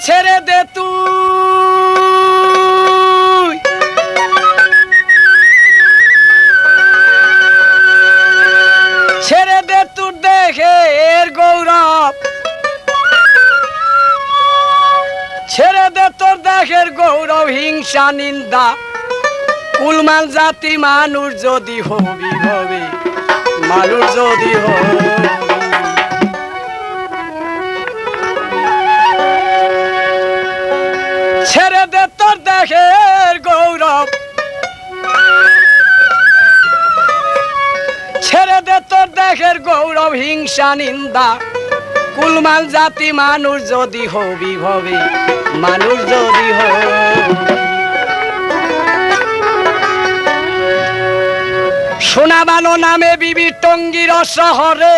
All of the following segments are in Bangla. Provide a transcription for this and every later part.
ছেড়ে দে তুই ছেড়ে দে তোর দেহের গৌরব ছেড়ে দে তোর দেহের গৌরব হিংসা নিন্দা কুলমান জাতি মানুষ যদি হবি হবে মানুষ যদি হবে ছেড়ে দে তোর দেহের গৌরব ছেড়ে দে তোর দেহের গৌরব হিংসা নিন্দা কুলমান জাতি মানুষ যদি হবি হবে মানুষ যদি হবে সোনাবানো নামে বিবি টঙ্গীর শহরে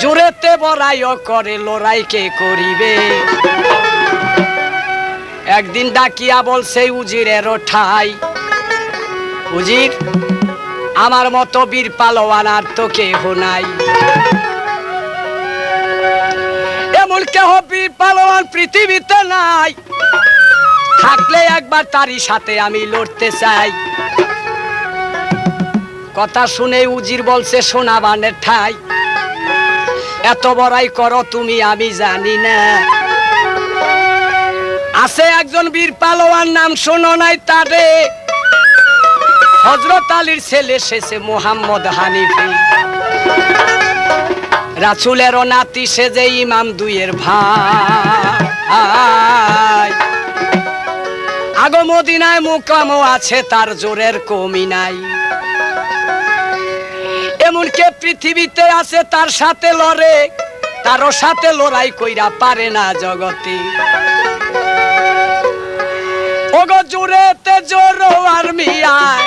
জুড়েতে বড়াইও করে লড়াইকে করিবে একদিন ডাকিয়া বলছে উজিরের ঠাই উজির আমার মতো বীর পালোয়ান আর তো কেহ নাই এমন কেহ বীর পালোয়ান পৃথিবীতে নাই থাকলে একবার তারই সাথে আমি লড়তে চাই কথা শুনে উজির বলছে সোনাবানের ঠাই এত বড়াই করো তুমি আমি জানি না আছে একজন বীর পালোয়ান নাম শোনো নাই তারে হযরত আলীর ছেলে শেষে মোহাম্মদ হানিফি রাসূলেরও নাতি সে যে ইমাম দুইয়ের ভাই আগো মদিনায় মুকামও আছে তার জোরের কমি নাই এমন কে পৃথিবীতে আছে তার সাথে লড়ে তারও সাথে লড়াই কইরা পারে না জগতে ওগো জোরেতে জোরো আর মিয়ায়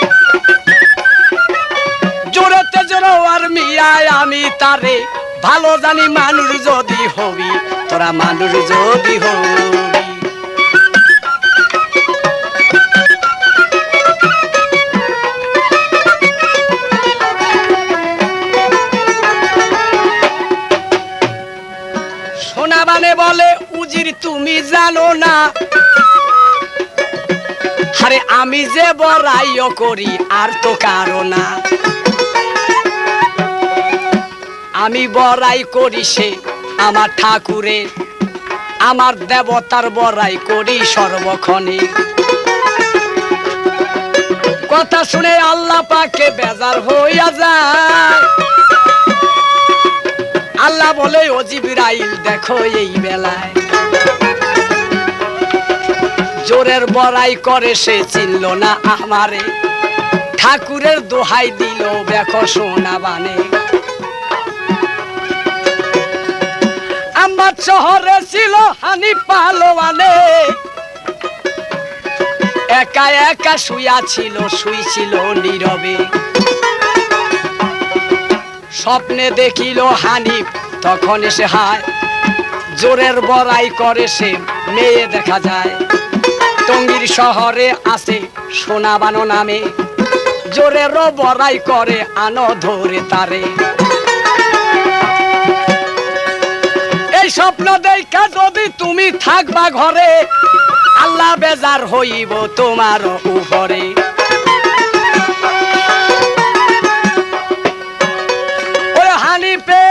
জোরেতে জোরো আর মিয়ায় আমি তারে ভালো জানি মানুষ যদি হবি তোরা মানুষ যদি হবি সোনাবানে বলে উজির তুমি জানো না আরে আমি যে বড়াইও করি আর তো কারো না আমি বড়াই করি সে আমার ঠাকুরে আমার দেবতার বড়াই করি সর্বক্ষণে কথা শুনে আল্লাহ পাকে বেজার হইয়া যায় আল্লাহ বলে ও জিবরাইল দেখো এই বেলায় জোরের বড়াই করে সে চিনল না আমারে ঠাকুরের দোহাই দিল দেখো সোনাবানে আমার শহরে ছিল হানি পালোয়ানে একা একা শুয়া ছিল শুইছিল নীরবে স্বপ্নে দেখিল হানিফ তখন এসে হায় জোরের বড়াই করে সে মেয়ে দেখা যায় টঙ্গীর শহরে আছে সোনাবানো নামে জোরেরও বড়াই করে আনো ধরে তারে এই স্বপ্ন দেখা যদি তুমি থাকবা ঘরে আল্লাহ বেজার হইব তোমার উপরে ওই হানিফে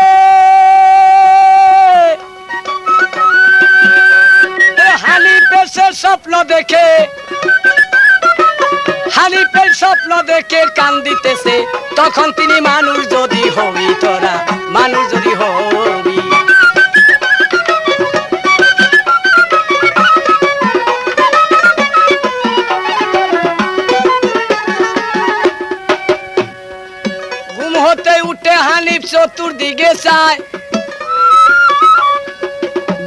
হানিফে সে স্বপ্ন দেখে হানিফের স্বপ্ন দেখে কান্দিতেছে তখন তিনি মানুষ যদি হবি তোরা মানুষ যদি হবি ঘুম হতে উঠে হানিফ চতুর্দিকে চায়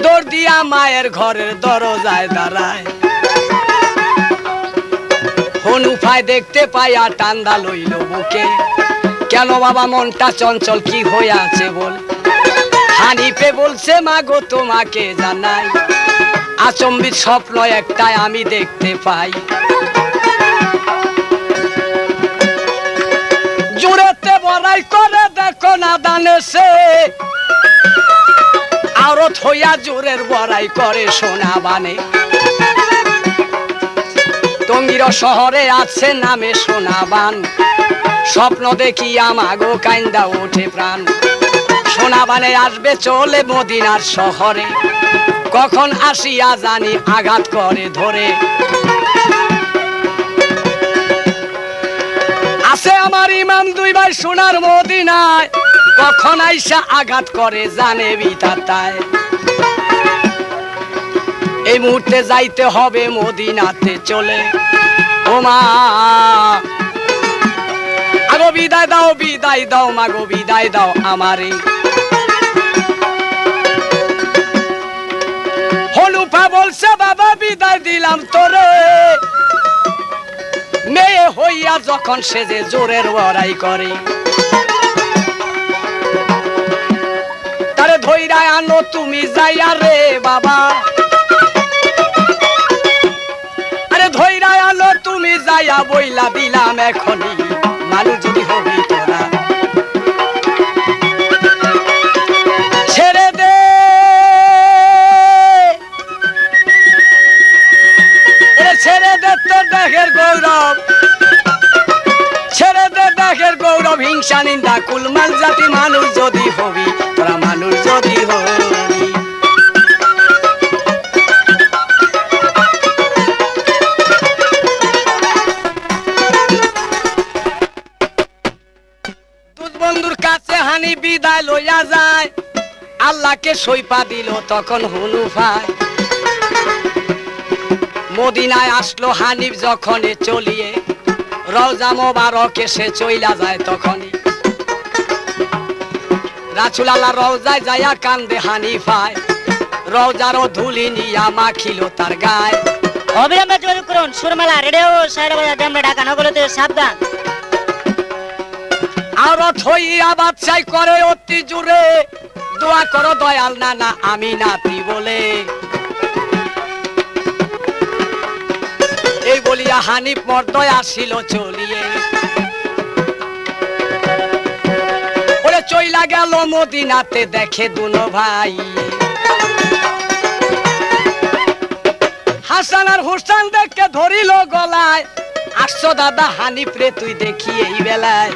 দৌড় দিয়া মায়ের ঘরের দরজায় দাঁড়ায় হনুফায় দেখতে পাইয়া টান্দা লইল বুকে কেন বাবা মনটা চঞ্চল কি হয়ে আছে বল হানিফে বলছে মা গো তোমাকে জানাই আচম্বিত স্বপ্ন একটাই আমি দেখতে পাই জুড়েতে বড়াই করে দেখো না দানে সে আওরত হইয়া জোরের বড়াই করে সোনা বানে টঙ্গীর শহরে আছে নামে সোনাবান স্বপ্ন দেখি আমাগো কাইন্দা ওঠে প্রাণ সোনাবানে আসবে চলে মদিনার শহরে কখন আসিয়া জানি আঘাত করে ধরে আছে আমার ইমাম দুই ভাই সোনার মদিনায় কখন আইসা আঘাত করে জানে বিধাতায় এই মুহূর্তে যাইতে হবে মদিনাতে চলে ও মা আগো বিদায় দাও মাগো বিদায় দাও আমারে হলুফা বলছে বাবা বিদায় দিলাম তোরে মেয়ে হইয়া যখন সেজে জোরের বড়াই করে তারে ধইরা আনো তুমি যাইয়া রে বাবা আরে ধইরা আনো তুমি যাইয়া বইলা দিলাম এখনই মানুষ যদি হবি তোরা ছেড়ে দে ছেড়ে দে তোর দেহের গৌরব ছেড়ে দে দেহের গৌরব হিংসা নিন্দা কুলমাল জাতি মানুষ যদি হবি তোরা মানুষ যদি হবি দুধ বন্ধুর কাছে হানি বিদায় লইয়া যায় আল্লাহকে সইপা দিল তখন হুনুফায় মদিনায় আসলো হানিফ যখন চলিয়ে রওজা মোবারকে সে চইলা যায় তখনই রাসূল আল্লাহ রওজায় যায়া কান্দে হানিফায় রওজারও ধুলি নিয়া মাখিল তার গায় অবিলম্বে যোগাযোগ করুন সুরমালা রেডিও সাহেবাজার ড্যামরা ঢাকা নগরীতে সাবধান আওরত হইয়া বাদশাই করে অতি জুড়ে দোয়া করো দয়াল নানা আমি নাতি বলে এই বলিয়া হানিফ মর্দয় আসিল চলিয়ে ওরে চইলা গেল মদিনাতে দেখে দুনো ভাই হাসান আর হুসান দেখে ধরিল গলায় আসছো দাদা হানিফ রে তুই দেখি এই বেলায়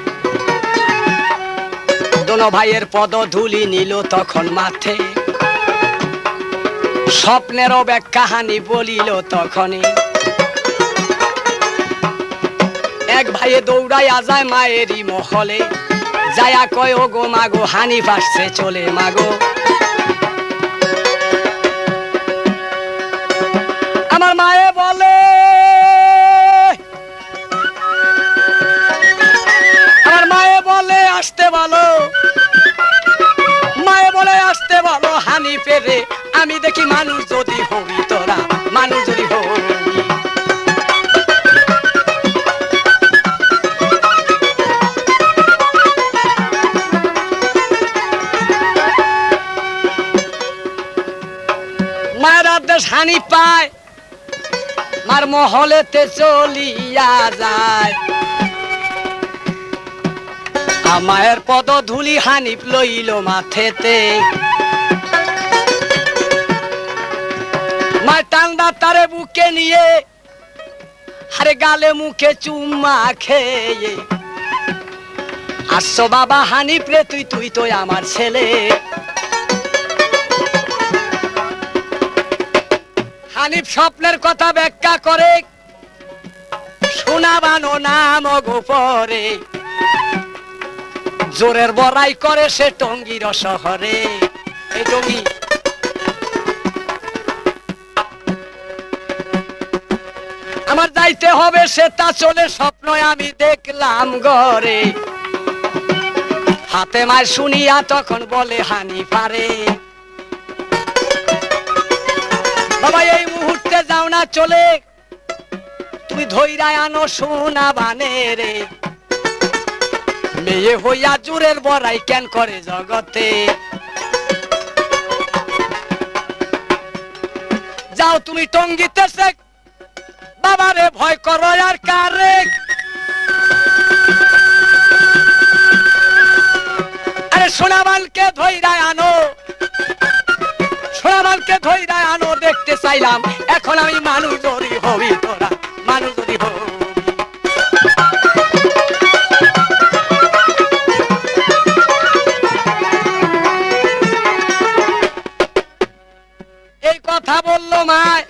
দোনো ভাইয়ের পদ ধুলি নিল তখন মাঠে স্বপ্নেরও ব্যাখ্যা হানি বলিল তখনই এক ভাইয়ে দৌড়াইয়া যায় মায়েরই মহলে যায়া কয় ও গো মাগো হানিফ আসছে চলে মাগো আমার মায়ে বলে আসতে বলো মায়ে বলে আসতে বলো হানিফে রে আমি দেখি মানুষ যদি হবি তোরা মানুষ যদি হবি মায়ের আদেশ হানিফ পায় মার মহলেতে চলিয়া যায় মায়ের পদ ধুলি হানিফ লইল মাথেতে মায়ের টান্দা তারে বুকে নিয়ে আরে গালে মুখে চুম্মা খেয়ে আসছো বাবা হানিফ রে তুই তো আমার ছেলে হানিফ স্বপ্নের কথা ব্যাখ্যা করে শোনাবানো নাম গোপরে জোরের বড়াই করে সে টঙ্গীর শহরে এই টঙ্গী আমার যাইতে হবে সেটা চলে স্বপ্ন আমি দেখলাম ঘরে হাতে মায় শুনিয়া তখন বলে হানিফারে বাবা এই মুহূর্তে যাও না চলে তুমি ধইরা আনো সোনা বানে রে মেয়ে হইয়া জোরের বড়াই কেন করে জগতে যাও তুমি টঙ্গিতে শেখ বাবারে ভয় করো আর কারে আরে সোনাবানকে ধইরা আনো বালকে ধইরা আনো দেখতে চাইলাম, এখন আমি মানুষ যদি হবি তোরা মানুষ যদি হবি। এই কথা বললো মায়,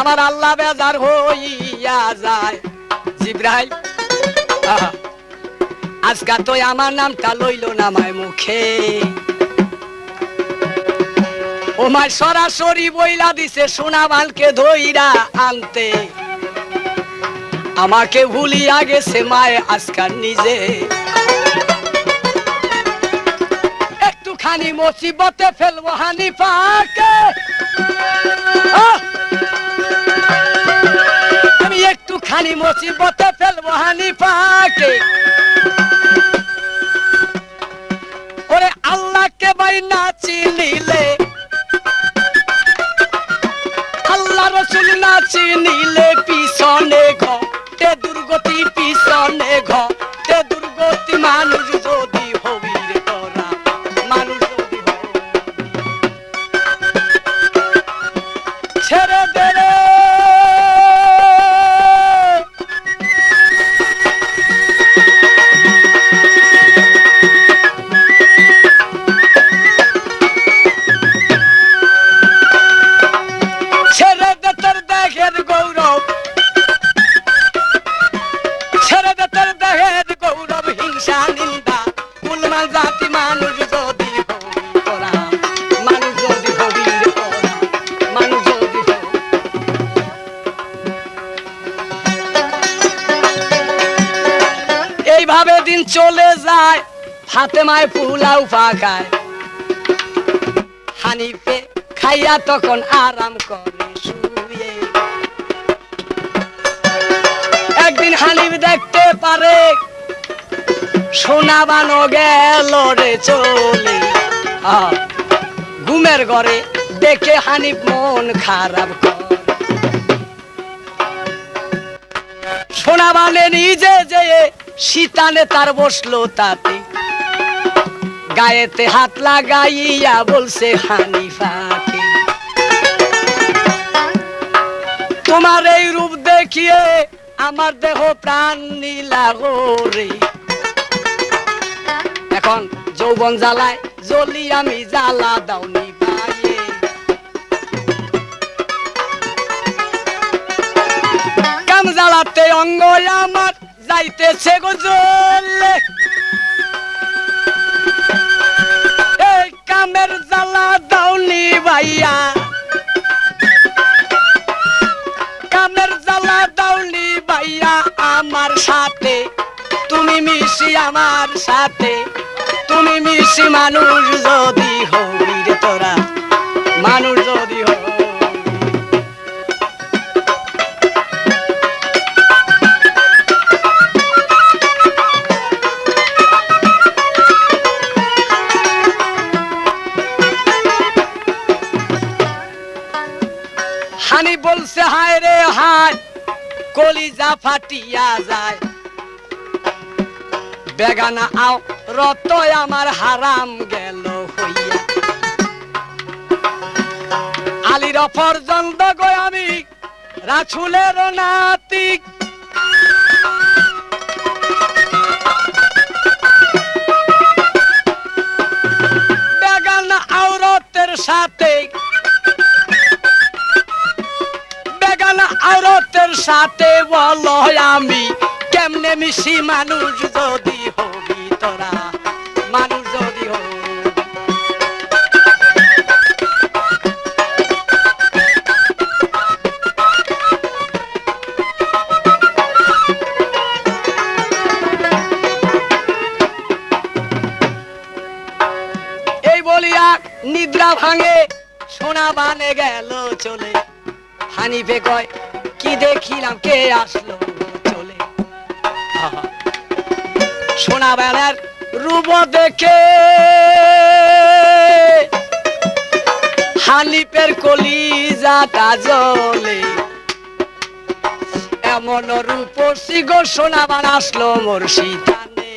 আমার আল্লাহ বেজার হইয়া যায়। জিব্রাইল আজকা তো আমার নামটা লইল না মায় মুখে, ও মায় সরাসরি বইলা দিছে সোনা বালকে ধইরা আনতে, আমাকে ভুলিয়া গেছে মায় আজকাল নিজে। একটুখানি মুসিবতে ফেলবো হানিফাকে, আমি একটুখানি মুসিবতে ফেলবো হানিফাকে, ওরে আল্লাহকে বাই না চিনিলে, আল্লাহ রসুল না চিনিলে পিছনে ঘটে দুর্গতি, পিছনে ঘটে দুর্গতি। মানুষ যদি হবি রে তোরা মানুষ যদি হবি, ছেড়ে দে রে এইভাবে দিন চলে যায়, ফাতেমায় পোলাও পাকায়, হানিফে খাইয়া তখন আরাম করে শুয়ে। একদিন হানিফ দেখতে পারে সোনা বানো গেল রে চলে, ঘুমের ঘরে দেখে হানিফ মন খারাপ করে। সোনা বানে নিজে যে শীতানে তার বসলো তাতে, গায়েতে হাত লাগাইয়া বলছে হানিফাকে, তোমার এই রূপ দেখিয়ে আমার দেহ প্রাণ নীলা রে। এখন যৌবন জ্বালায় জ্বলি আমি, জ্বালা দাওনি পায়ে, কাম জ্বালাতে অঙ্গ আমার যাইতেছে গো জ্বলে, এই কামের জ্বালা দাওনি ভাইয়া, কামের জ্বালা দাওনি ভাইয়া আমার সাথে, তুমি মিশি আমার সাথে, তুমি মিশি মানুষ যদি হবি রে তোরা মানুষ যদি হবি। হানি বলছে হায় রে হায়, কলিজা ফাটিয়া যায়, বেগানা আও রত আমার হারাম গেল হইয়া। আলীর ফরজন্দ গো আমি রাসূলের নাতি, বেগানা আওরতের সাথে, বেগানা আওরতের সাথে বলো আমি কেমনে মিশি মানুষ যদি হবি তোরা মানুষ যদি হবি। এই বলিয়া নিদ্রা ভাঙে, সোনা বানে গেল চলে। হানিফে কয় কি দেখিলাম, কে আসলো চলে। সোনা বেলার রূপ দেখে হানিফের কলিজাটা জ্বলে, এমন রূপসী গো সোনা বান আসলো মোর শীতানে।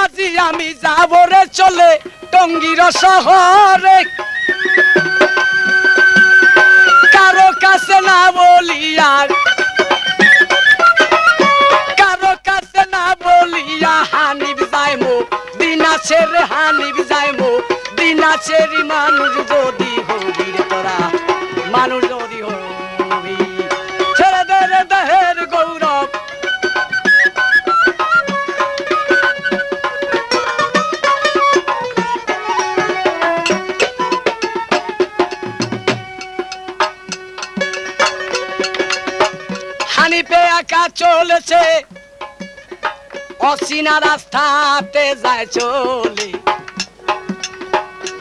আজি আমি যাব রে চলে টঙ্গীর শহরে, কারো কাছে না বলিয়া, কারো কাছে না বলিয়া হানিফ যাইমু দিনা ছেড়ে, হানিফ যাইমু দিনা ছেড়ে। মানুষ যদি হবি রে তোরা, মানুষ যদি হবি, ছেড়ে দে রে দেহের গৌরব। হানিফে একা চলেছে অচেনা রাস্তাতে যায় চলে,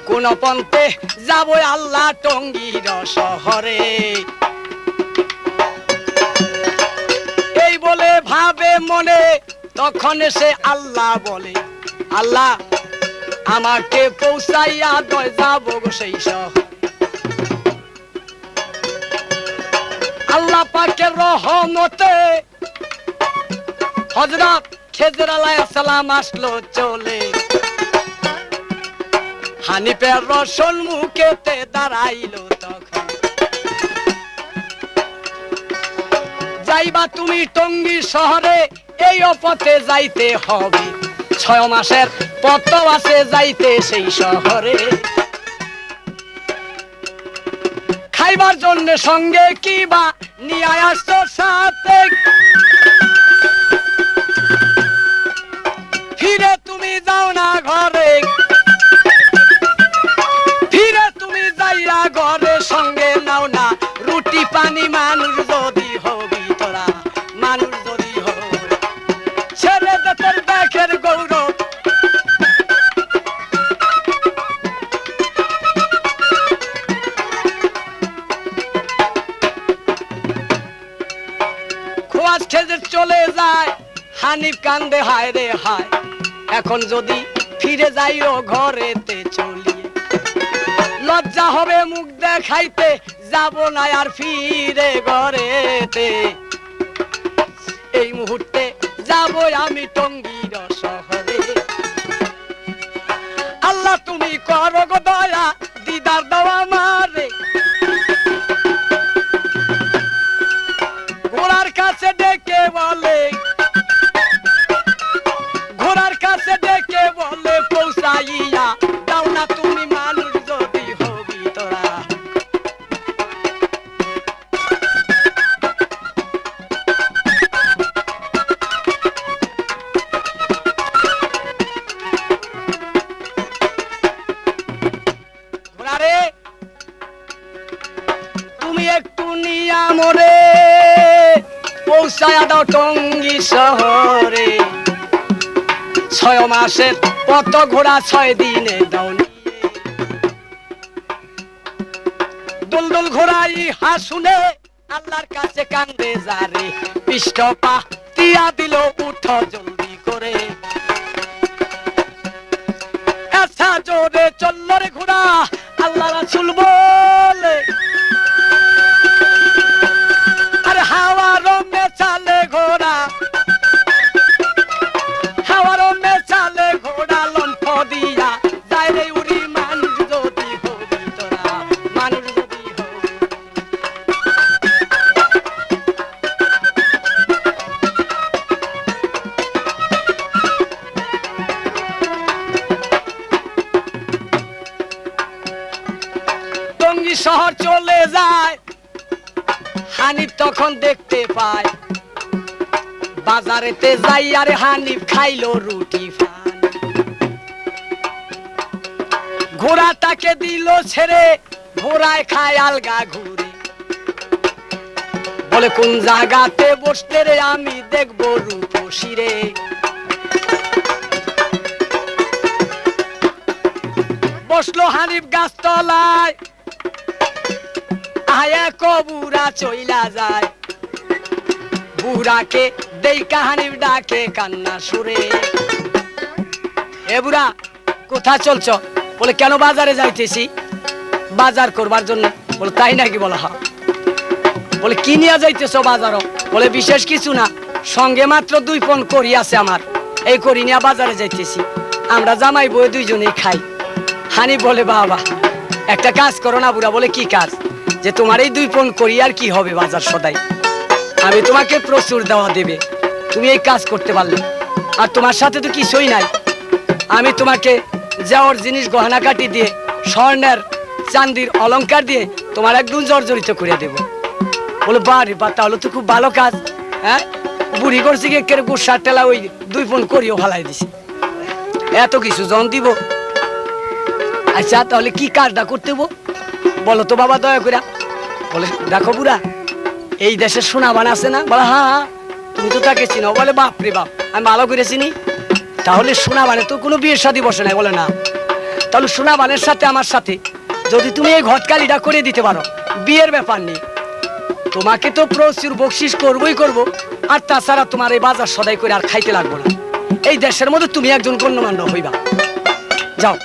কোন পন্থে যাবো আল্লাহ টঙ্গীর শহরে। এই বলে ভাবে মনে, তখন সে আল্লাহ বলে, আল্লাহ আমাকে পৌঁছাইয়া দয় যাবো সেই শহর। আল্লাহ পাকের রহমতে হযরত খেজর আলাইহিস সালাম আসলো চলে, হানিফের রসন মুখেতে দাঁড়াইলো তখন। যাইবা তুমি টঙ্গী শহরে, এই পথে যাইতে হবে, 6 মাসের পথ আছে যাইতে সেই শহরে। খাইবার জন্য সঙ্গে কিবা নিয়ে আসছো সাথে, ফিরে তুমি যাও না ঘরে, ফিরে তুমি যাইয়া ঘরে সঙ্গে নাও না রুটি পানি। মানুষ যদি হবি তোরা, মানুষ যদি হবি, ছেড়ে দে তোর দেখের গৌরব। খোয়াজ খেজুর চলে যায়, হানিফ কান্দে হায় রে হায়, এখন যদি ফিরে যাইও ঘরেতে চলিয়ে, লজ্জা হবে মুখ দেখাইতে, যাব না আর ফিরে ঘরেতে। এই মুহূর্তে যাব আমি টঙ্গীর শহরে। আল্লাহ তুমি করো গো দয়া, দিদার দাও আমারে। ঘোড়ার কাছে ডেকে বলে, ঘোড়ার কাছে ডেকে বলে পৌঁছাইয়া দাও না তুমি, মানুষ যদি হবি তোরা। ঘোড়ারে তুমি একটু নিয়া মোরে পৌঁছায়া দাও টঙ্গী শহরে। 6 মাসের পথ ঘোড়া 6 দিনে দাও নিয়ে। দুলদুল ঘোড়াই হাসুনে আল্লাহর কাছে কান্দে যারে, পৃষ্ঠ পা তিয়া দিল উঠ জলদি করে। আচ্ছা জোরে চলল রে ঘোড়া, আল্লাহ রাসূল বলে, আরে হাওয়ার মে চালে ঘোড়া, হাওয়ার মে চালে ঘোড়া লম্ফ দিয়া যায় রে উড়ি। মানুষ যদি হবি তোরা, মানুষ যদি হবি। টঙ্গী শহর চলে যায়, হানিফ তখন দেখতে পায় বাজারেতে যাই আরে হানিফ খাইলো রুটি ফান। ঘোড়াটাকে দিল ছেড়ে, ঘোড়ায় খায় আলগা ঘুরে, বলে কোন জায়গাতে বসতে রে আমি দেখবো রূপসী রে। বসলো হানিফ গাছতলায়, আয়া কবুরা চইলা যায়, বুড়াকে দেই কাহানির ডাকে কান্না সুরে। এ বুড়া কোথায় চলছ? বলে কেন বাজারে যাইতেছি, বাজার করবার জন্য। বলে তাই নাকি? বলা হয়। বলে কি নিয়ে যাইতেছ বাজারও? বলে বিশেষ কিছু না, সঙ্গে মাত্র 2 পণ করি আছে আমার, এই করি নিয়ে বাজারে যাইতেছি। আমরা জামাই বউ দুইজনেই খাই। হানি বলে বাবা একটা কাজ করো না। বুড়া বলে কি কাজ? যে তোমার এই 2 পণ করি আর কি হবে বাজার সদাই, আমি তোমাকে প্রচুর দেওয়া দেবে, তুমি এই কাজ করতে পারলে। আর তোমার সাথে তো কিছুই নাই, আমি তোমাকে যাওয়ার জিনিস গহনা কাটি দিয়ে স্বর্ণের চান্দির অলংকার দিয়ে তোমার একদম জর্জরিত করে দেব। বলে বারে বা তাহলে তো খুব ভালো কাজ। হ্যাঁ, বুড়ি করছি গিয়ে কেরে গুসার টেলা ওই 2 পণ করিও ফালাই দিছি, এত কিছু জন দিব। আচ্ছা তাহলে কি কাজটা করতে বলো তো বাবা দয়া করে। বলে দেখো বুড়া, এই দেশের সোনাবান আছে না? বলে হ্যাঁ হ্যাঁ, তুমি তো তাকে চিনো। বলে বাপ রে বাপ, আমি ভালো করে চিনি। তাহলে সোনাবানে তো কোনো বিয়ের শাদী বসে নাই? বলে না। তাহলে সোনাবানের সাথে আমার সাথে যদি তুমি এই ঘটকালিটা করে দিতে পারো, বিয়ের ব্যাপার নেই, তোমাকে তো প্রচুর বকশিস করবই করব। আর তাছাড়া তোমার এই বাজার সদাই করে আর খাইতে লাগবো না। এই দেশের মধ্যে তুমি একজন গণ্যমান্য হইবা। যাও,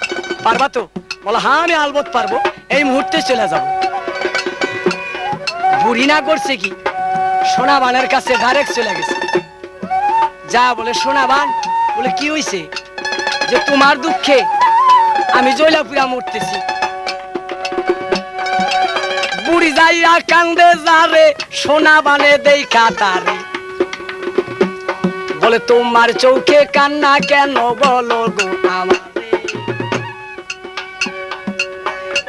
পারবা তো? বলো হ্যাঁ আমি আলবত পারবো, এই মুহূর্তে চলে যাব। বুড়ি না করছে কি, সোনাবানের কাছে ডাইরেক্ট চলে গেছে। যা বলে সোনাবান, বলে কি হইছে? যে তোমার দুঃখে আমি জয়লাপুরা মরতেছি। বুড়ি যাইয়া কান্দে যারে, সোনাবানে দেখা তারে। বলে তোমার চোখে কান্না কেন বলো গো আমারে,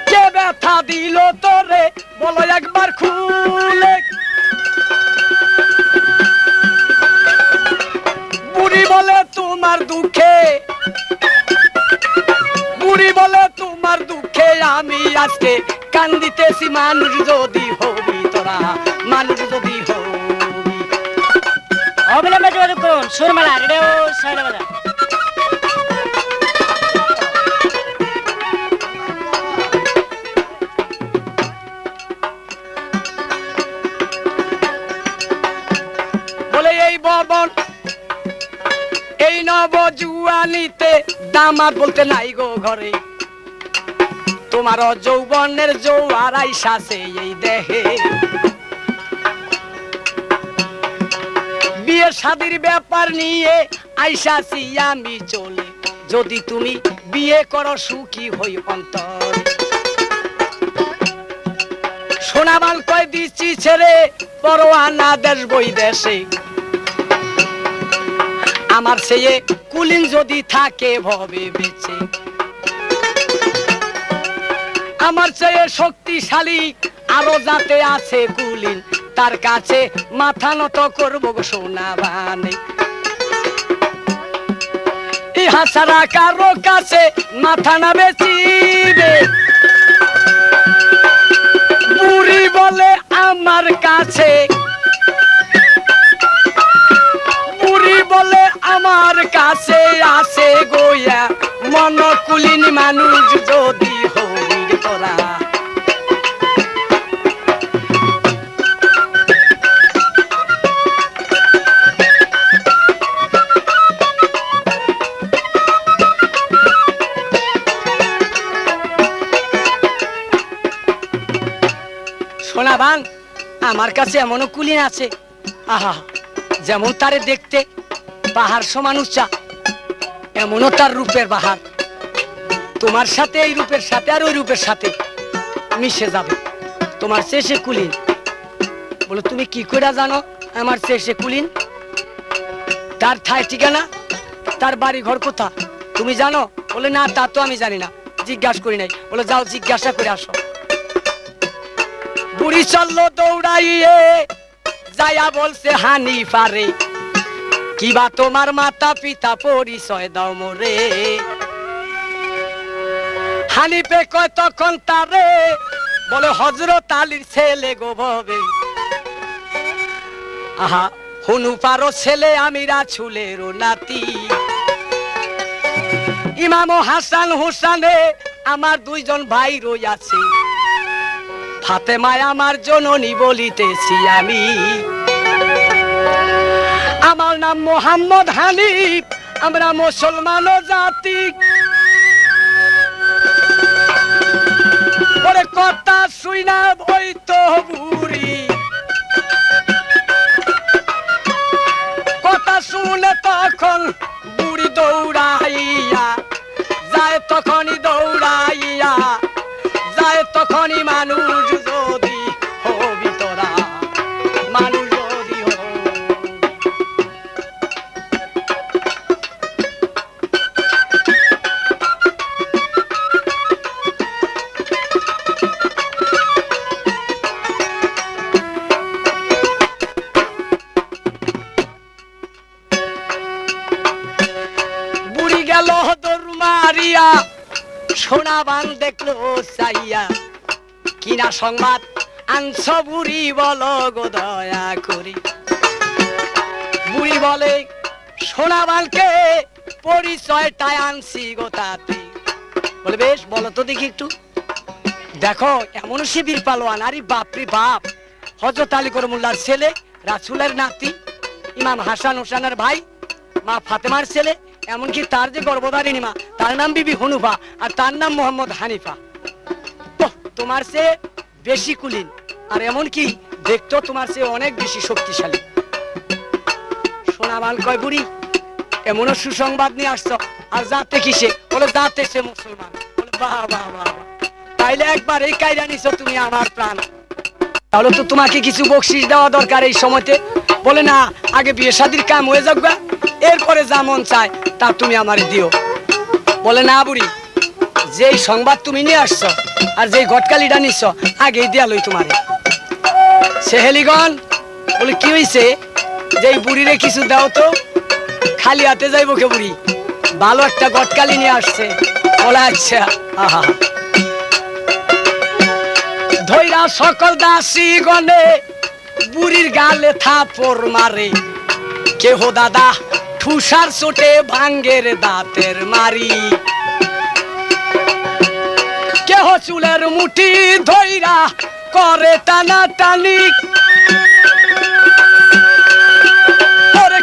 কে ব্যথা দিল তোরে বলো একবার খুলে। বুড়ি বলে তোমার দুঃখে, বুড়ি বলে তোমার দুঃখে আমি আজকে কান্দিতেছি। মানুষ যদি হবি তোরা, মানুষ যদি হবি। অবিলম্বে যোগাযোগ করুন সুরমালা রেডিও সাহেবাজার। বলে এই ভবন এই নবজুয়ানিতে দামাত বলতে নাই গো ঘরে, তোমার যৌবনের জোয়ার আইসাছে এই দেহে। বিয়ে শাদীর ব্যাপার নিয়ে আইসাছি আমি চলে, যদি তুমি বিয়ে করো সুখী হই অন্তর। সোনাবান কয় দিচ্ছি ছেড়ে পরোয়ানা দেশ বই দেশে, আমার ছেয়ে কুলিন যদি থাকে ভবে বেঁচে। আমার চেয়ে শক্তিশালী আরো যাতে আছে কুলিন, তার কাছে মাথা নত করবো সোনাবানে। ইহা ছাড়া কারো কাছে মাথা না বেচিবে। বুড়ি বলে আমার কাছে, বুড়ি বলে আমার কাছে আছে গোয়া মন কুলিন মানুষ যদি হবি তোরা। সোনাবান আমার কাছে এমনও কুলিন আছে, আহা যেমন তারে দেখতে পাহাড় সমান উচ্চা, এমনও তার রূপের বাহার। তোমার সাথে এই রূপের সাথে আর ওই রূপের সাথে মিশে যাবে। তোমার চেয়ে সে কুলিন। বলে তুমি কি করে জানো আমার চেয়ে সে কুলিন? তার ঠায় ঠিকানা, তার বাড়ি ঘর কোথা তুমি জানো? বলে না তা তো আমি জানি না, জিজ্ঞাসা করি নাই। বলে যাও জিজ্ঞাসা করে আসো। বুড়ি চললো দৌড়াইয়ে, যায়া বলছে হানি পারে, কিবা তোমার মাতা পিতা পরিচয় দাও মোরে। হানিফে কয় তখন তারে, বলে হযরত আলীর ছেলে গো ভবে। আহা হুনু পারো ছেলে আমি রাসূলের নাতি। ইমাম হাসান হুসানে আমার 2 জন ভাই রইয়াছে, ফাতেমায় আমার জননী বলিতেছি আমি। আমার নাম মোহাম্মদ হানিফ, আমরা মুসলমান জাতি। ওরে কথা শুইনা ওই তো বুড়ি, কথা শুনে তখন বুড়ি দৌড়াইয়া গেল দৌড় মারিয়া, সোনাবান দেখলো চাইয়া, কিনা সংবাদ আনছ বুড়ি বলো গো দয়া করি। বুড়ি বলে সোনাবানকে পরিচয়টাই আনছি গো তাতে। বলে বেশ বলো তো দেখি একটু। দেখো এমন শিবির পালোয়ান, আরে বাপরে বাপ, হযরত আলী করমুল্লাহর ছেলে, রাসূলের নাতি, ইমাম হাসান হোসেনের ভাই, মা ফাতেমার ছেলে, এমনকি তার যে গর্ভধারিণী মা তার নাম বিবি হুনুফা আর তার নাম মোহাম্মদ হানিফা। তোমার চেয়ে বেশি কুলীন, আর এমনকি দেখতো তোমার চেয়ে অনেক বেশি শক্তিশালী। সোনাবান কয় বুড়ি এমনও সুসংবাদ নিয়ে আসছো, আর জাতে কিসে? বলে জাতে সে মুসলমান। বলে বাহ বাহ বাহ, তাইলে একবার এই কায়দা নিছো তুমি আমার প্রাণ, তাহলে তো তোমাকে কিছু বকশিশ দেওয়া দরকার এই সময়তে। বলে না, আগে বিয়ে শাদীর কাম হয়ে যাক, এরপরে যা মন চায় তা তুমি আমারে দিও। বলে না বুড়ি, যেই সংবাদ তুমি নিয়ে আসছো আর যেই ঘটকালিটা নিচ্ছ আগেই দেয়ালই তোমারে। সেহেলিগণ বলে কি হয়েছে, যেই বুড়িরে কিছু দাও তো, খালি হাতে যাইব কে বুড়ি, ভালো একটা ঘটকালি নিয়ে আসছে। বলে আচ্ছা। আহা, ধৈরা সকল দাসী গণে বুড়ির গালে থাপড় মারে, কেহ দাদা ঠুসার চোটে ভাঙ্গের দাঁতের মারি, কেহ চুলের মুঠি ধৈরা করে টানা টানি,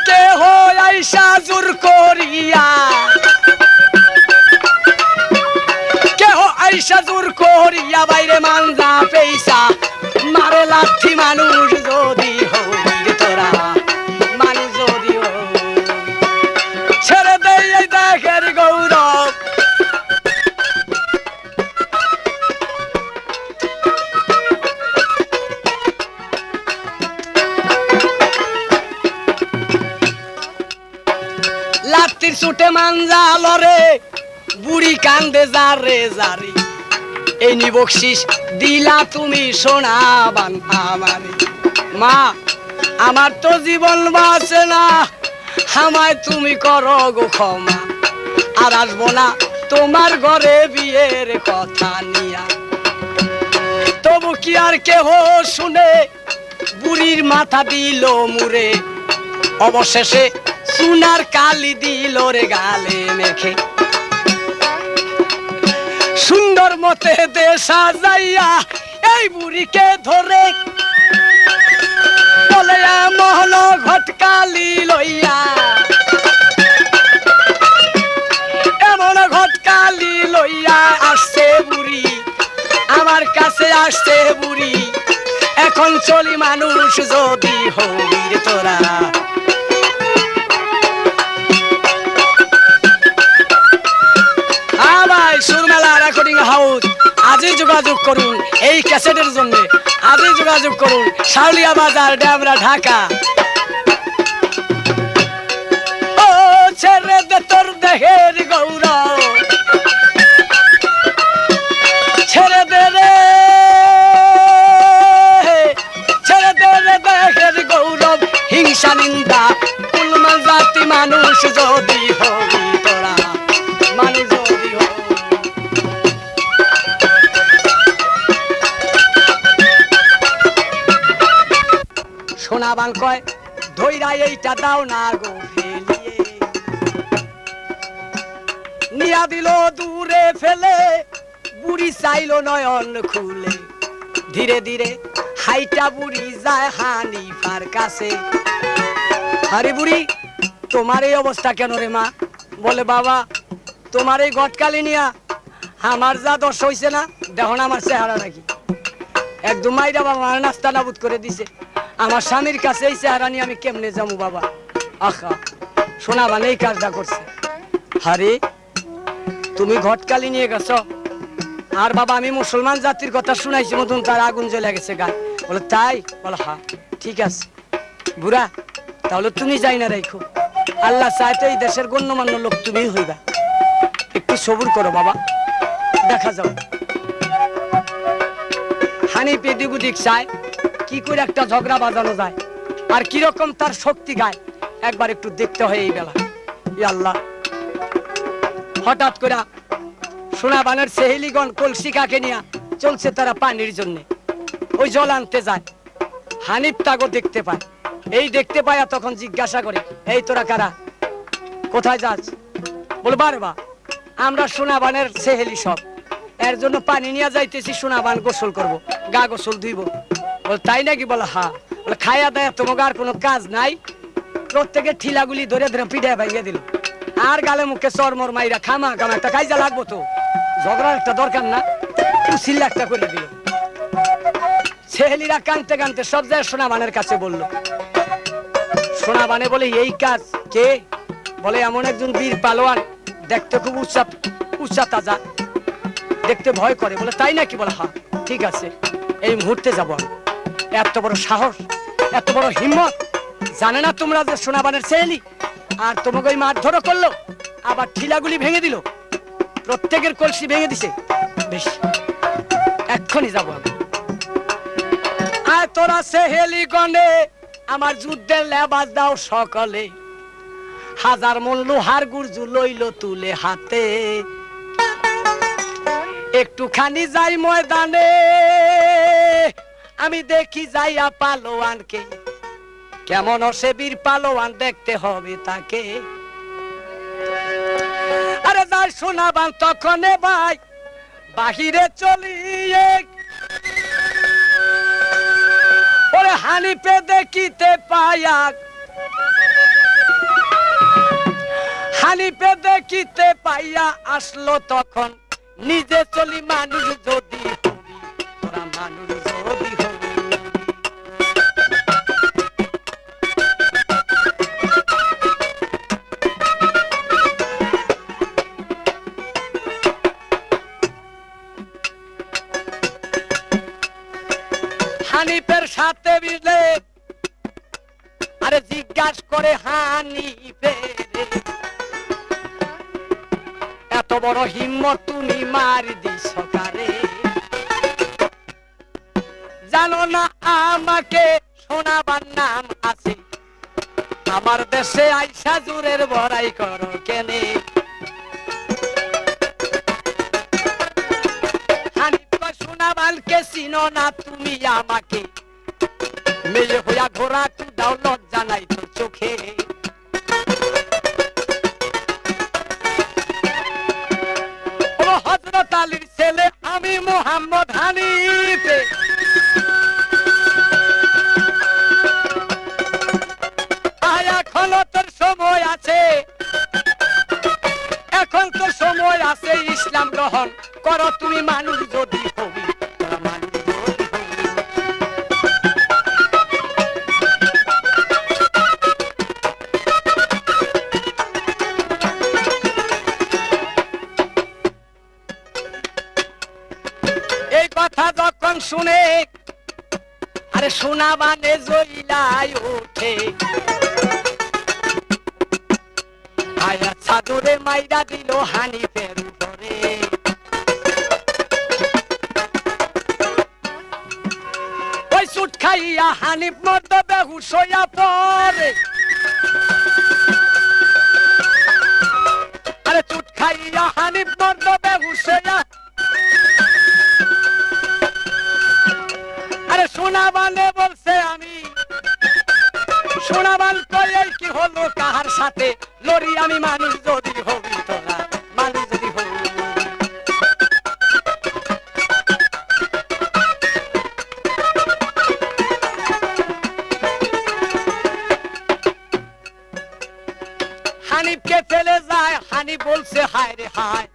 কেহ আইসা জোর করিয়া, কেহ আইসা জোর করিয়া বাইরে মানজা পেইসা মারে লাথি। মানুষ যদি হই তোরা, মানুষ যদি ছেড়ে দেয় এই দেখের গৌরব। লাত্তির ছুটে মানজা লরে, বুড়ি কান্দে যারে যারে, এই নি বকশিস দিলা তুমি সোনাবান আমারে। মা আমার তো জীবন বাঁচে না, আমায় তুমি করো গো ক্ষমা, আর আসবো না তোমার ঘরে বিয়ের কথা নিয়া। তবু কি আর কেহ শুনে, বুড়ির মাথা দিল মুড়ে, অবশেষে সোনার কালি দিল রে গালে মেখে। সুন্দর মতে দেশা যাইয়া এই বুড়িকে ধরে, বলে মহল ঘটকালি লইয়া, এমন ঘটকালি লইয়া আসছে বুড়ি, আমার কাছে আসছে বুড়ি, এখন চলি মানুষ যদি হই তোরা। সুরমেলা রেকর্ডিং হাউস, আজই যোগাযোগ করুন এই ক্যাসেটের জন্য, আজই যোগাযোগ করুন, শাউলিয়া বাজার, ডেমরা, ঢাকা। ও ছেড়ে দে তোর দেহের গৌরব, ছেড়ে দে রে, ছেড়ে দে রে দেহের গৌরব, হিংসা নিন্দা কুলমান জাতি মানুষ যদি হই তোরা, মানুষ যদি হই। সোনাবান কয় ধৈরা এইটা দাও না গো ফেলিয়ে, নিয়া দিল দূরে ফেলে, বুড়ি চাইলো নয়ন খুলে, ধীরে ধীরে হাইটা বুড়ি যায় হানিফার কাছে। আরে বুড়ি তোমার এই অবস্থা কেন রে মা? বলে বাবা তোমার এই ঘটকালি নিয়া আমার যা দোষ হইছে না, দেখো না আমার চেহারা নাকি, একদম মাইরা বাবা আমার নাস্তা নাবুদ করে দিছে, আমার স্বামীর কাছে এই চেহারা নিয়ে আমি কেমনে যাবো বাবা। আখা সোনাবান এই কাজটা করছে। আরে তুমি ঘটকালি নিয়ে গেছো, আর বাবা আমি মুসলমান জাতির কথা শুনাইছি মতন তার আগুন জ্বলে গেছে গায়ে। বলে তাই? বলে হ্যাঁ ঠিক আছে বুড়া, তাহলে তুমি যাই না রাখো, আল্লাহ চাইতে এই দেশের গণ্যমান্য লোক তুমি হইবা, একটু সবুর করো বাবা, দেখা যাও। হানিফ এদিক ওদিক চায় কি করে একটা ঝগড়া বাজানো যায়, আর কিরকম তার শক্তি গায়, একবার একটু দেখতে হয় এই বেলা। ই আল্লাহ হঠাৎ করে সোনাবানের সেহেলিগণ কলসি কাকে নিয়ে চলছে তারা পানির জন্য। ওই জল আনতে যায়, হানিফ তাগো দেখতে পায়। এই দেখতে পায়া তখন জিজ্ঞাসা করে, এই তোরা কারা, কোথায় যাস? বলবা রে বা, আমরা সোনাবানের সেহেলি সব, এর জন্য পানি নিয়ে যাইতেছি, সোনাবান গোসল করব, গা গোসল ধুইব। বল তাই নাকি? বলে হ্যাঁ। বলে খাইয়া দেয়া তোমাকে আর কোনো কাজ নাই? প্রত্যেকের ঠিলাগুলি ধরে ধরে পিঠে ভাঙিয়ে দিল, আর গালে মুখে চরমর মাইরা খামা খামা একটা কাইজা লাগবো তো, ঝগড়ার একটা দরকার না, উসিল্লা একটা করে দিল। ছেলেরা কানতে কানতে সব যায় সোনাবানের কাছে বলল। সোনাবানে বলে এই কাজ কে? বলে এমন একজন বীর পালোয়ান, দেখতে খুব উচ্চা তাজা, দেখতে ভয় করে। বলে তাই নাকি? বলে হ্যাঁ। ঠিক আছে, এই মুহূর্তে যাবো আমি। এত বড় সাহস, এত বড় হিম্মত, জানে না তোমরা যে সোনাবানের ছেলে? আর তোমাকে ওই মারধরও করলো, আবার ঠিলাগুলি ভেঙে দিল, প্রত্যেকের কলসি ভেঙে দিছে। বেশ, এক্ষুনি যাবো আমি। আর তোরা সেহেলি গনে আমার যুদ্ধের লেবাস দাও সকলে, হাজার মন লোহার গুর্জু লইল তুলে হাতে, একটুখানি যাই ময়দানে, আমি দেখি যাইয়া পালোয়ানকে, কেমন সে বীর পালোয়ান, দেখতে হবে তাকে। আরে যাই শোনাবান তখন ভাই বাহিরে চলিয়ে, ওরে হানিফে দেখিতে পাইয়া, হানিফে দেখিতে পাইয়া আসলো তখন, নিজে চলি মানুষ যদি হবি, তোরা মানুষ যদি হবি। হানিফের সাথে মিলে আরে জিজ্ঞাসা করে হানিফে, এত বড় হিম্মত তুমি মার দিছ কারে? জানো না আমাকে সোনাবার নাম আছে, আমার দেশে আইসা জোরের বড়াই করো কেনে? সোনাবানকে চিনো না তুমি আমাকে, মেয়ে হইয়া ঘোরা দাও লজ্জা নাই তোর চোখে? ও হযরত আলীর ছেলে আমি মোহাম্মদ হানিফে, এখনো তোর সময় আছে, এখন তোর সময় আছে, ইসলাম গ্রহণ করো তুমি মানুষ যদি হবি, তোরা মানুষ যদি হবি। এই কথা যখন শুনে আরে সোনাবানে জইলায় ওঠে, আয়া চাদরে মাইরা দিল হানিফের উপরে। ওই সুট খাইয়া হানিফ মর্দ বেহুশ হইয়া পড়ে, আরে চুট খাইয়া হানিফ মর্দ বেহুশ হইয়া, আরে সোনাবানে বলছে আমি, সোনাবান কয়ে কি হলো কাহার সাথে লড়ি, আমি মানুষ যদি হবি, তোরা মানুষ যদি হবি। হানিফকে ফেলে যায়, হানিফ বলছে হায় রে হায়,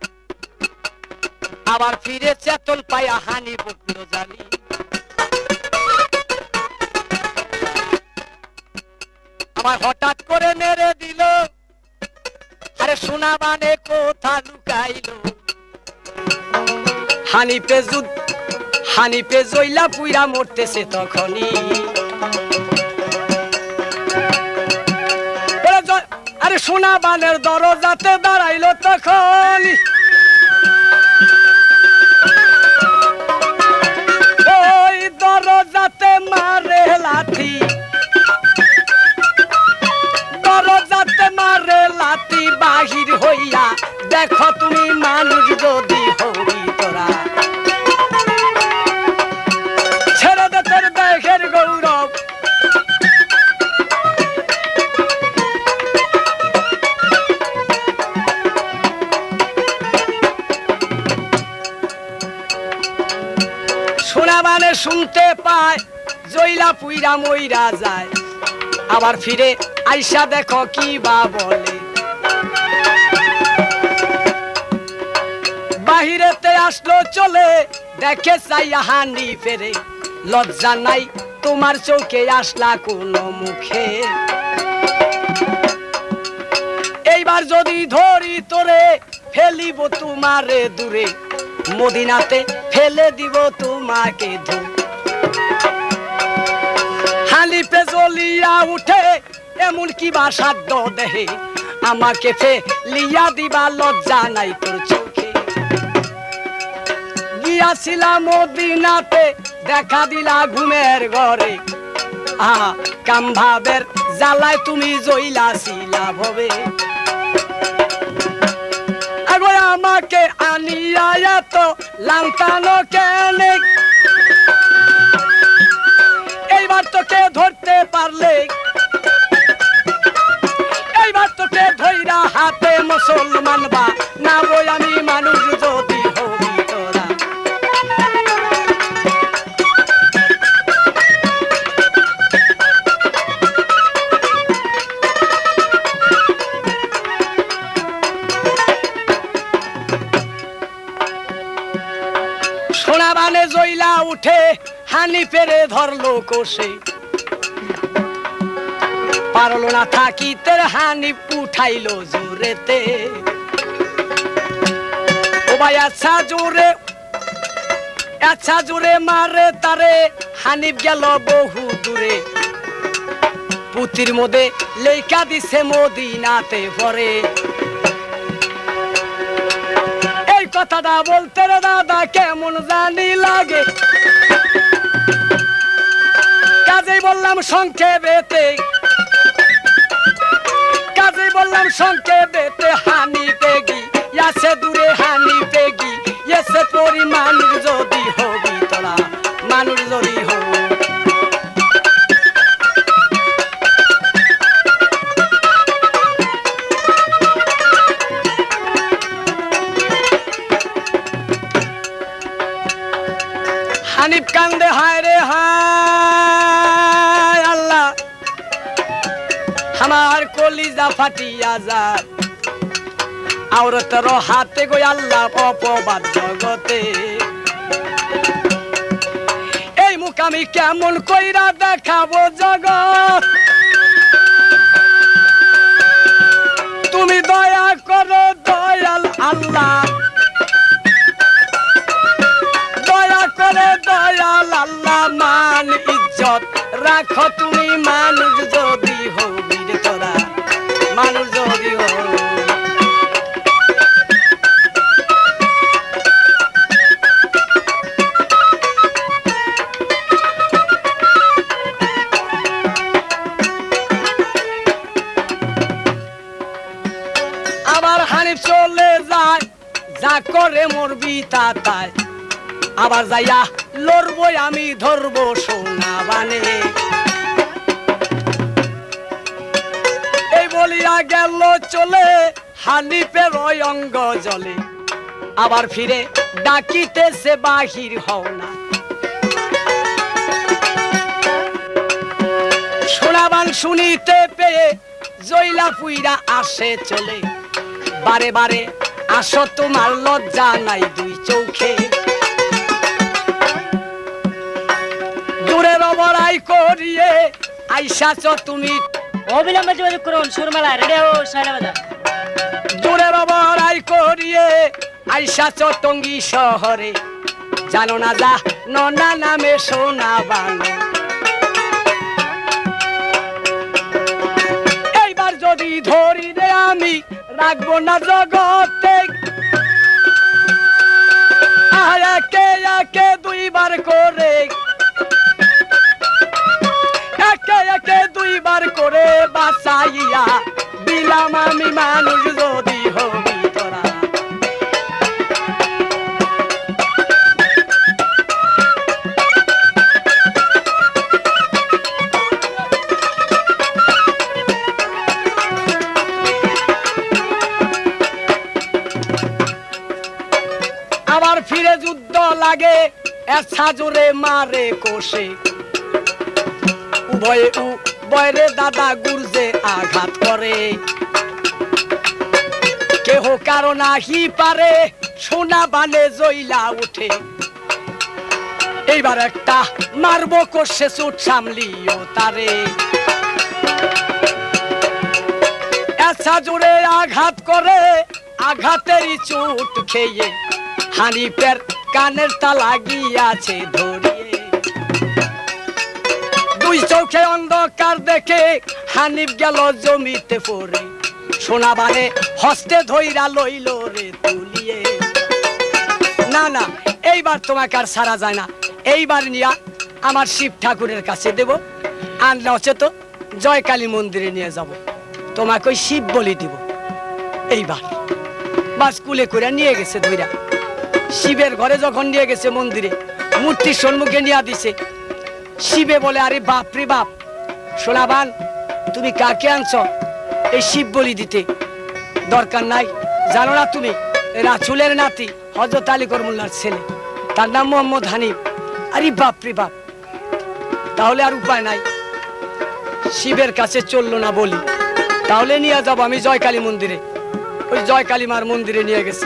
আবার ফিরে চেতন পায়া হানিফ উঠলো জানি। আমার হঠাৎ করে মেরে দিল, আরে সোনাবানে কোথা লুকাইল? হানিফে জইলা পুইরা মরতেছে তখনই, আরে সোনাবানের দরজাতে দাঁড়াইলো তখন, ওই দরজাতে মারে লাথি, দরজাতে মারে লাথি, বাহির হইয়া দেখো তুমি মানুষ যদি হবি তোরা ছেড়ে দে তোর দেহের গৌরব শোনা মানে শুনতে পায় জইলা পুইরা মইরা যায় আবার ফিরে আইসা দেখো কি বা বলে বাহিরেতে আসলো চলে দেখে চাইয়া হানি ফেরে লজ্জা নাই তোমার চোখে আসলা কোন মুখে এইবার যদি ধরি তোরে ফেলিব তোমারে দূরে মদিনাতে ফেলে দিব তোমাকে ধূপ হালিফে জ্বলিয়া উঠে এমন কি বা সাধ্য দেহে আমাকে ফেলিয়া দিবা লজ্জা নাই তোর চোখে গিয়াছিলাম মদিনাতে দেখা দিলা ঘুমের ঘরে আহা কামভাবের জ্বালায় তুমি জইলাছিলা ভবে আমাকে আনিয়া এত লাংটানো কেনে এইবার তোকে ধরতে পারলে এইবার তোকে ধইরা হাতে মুসলমান বা না বই আমি মানুষ যদি হবি তোরা সোনা বানে জইলা উঠে হানি পেরে ধরলো কোষে পারলো না থাকিতে হানি উঠাইলো জোরেতে ও ভাই আচ্ছা জোরে মারে তারে হানিফ গেল বহু দূরে পুতির মধ্যে লেখা দিছে মদিনাতে পরে এই কথাটা বলতে রে দাদা কেমন জানি লাগে কাজেই বললাম সংক্ষেপেতে হানি পেগি ইয়াছে দূরে হানি পেগি এসে পরি মানুষ যদি হবি তোরা মানুষ যদি হবি হানিফ কান্দে হায় রে হায় আল্লাহ আমার কলিজা ফাটিয়া যায় আওরতের হাতে গো আল্লাহ অপবাদ জগতে এই মুখ আমি কেমন কইরা দেখাবো জগৎ তুমি দয়া করো দয়াল আল্লাহ দয়া করে দয়াল আল্লাহ মান ইজ্জত রাখো তুমি মানুষ যদি হবি রে তোরা মানুষ যদি হবি আবার হানিফ চলে যায় যা করে মরবি তা তাই আবার যাইয়া লড়বো আমি ধরবো সোনা বানে এই বলিয়া গেল চলে হানিফের ওই অঙ্গ জলে আবার ফিরে ডাকিতেছে বাহির হও না সোনাবান শুনিতে পেয়ে জইলা পুইরা আসে চলে বারে বারে আসো তোমার লজ্জা নাই দুই চোখে দূরের বড়াই করিয়ে আইসাছ তুমি অবিলম্বে যোগাযোগ করুন সুরমালা রেডিও সাইলাবাদা দূরের বড়াই করিয়ে আইসাছ টঙ্গী শহরে জানো না যা ননা নামে সোনা বানো এইবার যদি ধরি রে আমি রাখবো না জগতে একে একে দুইবার করে একে একে দুইবার করে বাঁচাইয়া দিলাম আমি মানুষ যদি হবি তোরা আবার ফিরে যুদ্ধ লাগে এসা জোরে মারে কোষে উভয়ে উভয়রে দাদা গুরজে আঘাত করে কেহ কারণ আহি পারে সোনা বানে জইলা উঠে এইবার একটা মারবো কোষে চোট সামলিও তারে এসা জোরে আঘাত করে আঘাতেরই চোট খেয়ে হানিফের কানের তালা গিয়াছে ধরিয়ে দুই চোখে অন্ধকার দেখে হানিফ গেল জমিতে পড়ে সোনা বানে হস্তে ধইরা লইল রে তুলিয়ে না না এইবার তোমাকে আর সারা যায় না এইবার নিয়া আমার শিব ঠাকুরের কাছে দেব আর নচেত জয়কালী মন্দিরে নিয়ে যাব তোমাকে ওই শিব বলি দিব এইবার বাস কুলে করে নিয়ে গেছে ধইরা শিবের ঘরে যখন নিয়ে গেছে মন্দিরে মূর্তির সম্মুখে নিয়ে দিছে শিবে বলে আরে বাপ রে বাপ সোনাবান তুমি কাকে আনছো এই শিব বলি দিতে দরকার নাই জানো না তুমি রাসূলের নাতি হযরত আলী করমুল্লাহর ছেলে তার নাম মোহাম্মদ হানিফ আরে বাপ রে বাপ তাহলে আর উপায় নাই শিবের কাছে চললো না বলি তাহলে নিয়ে যাব আমি জয়কালী মন্দিরে ওই জয়কালী মার মন্দিরে নিয়ে গেছে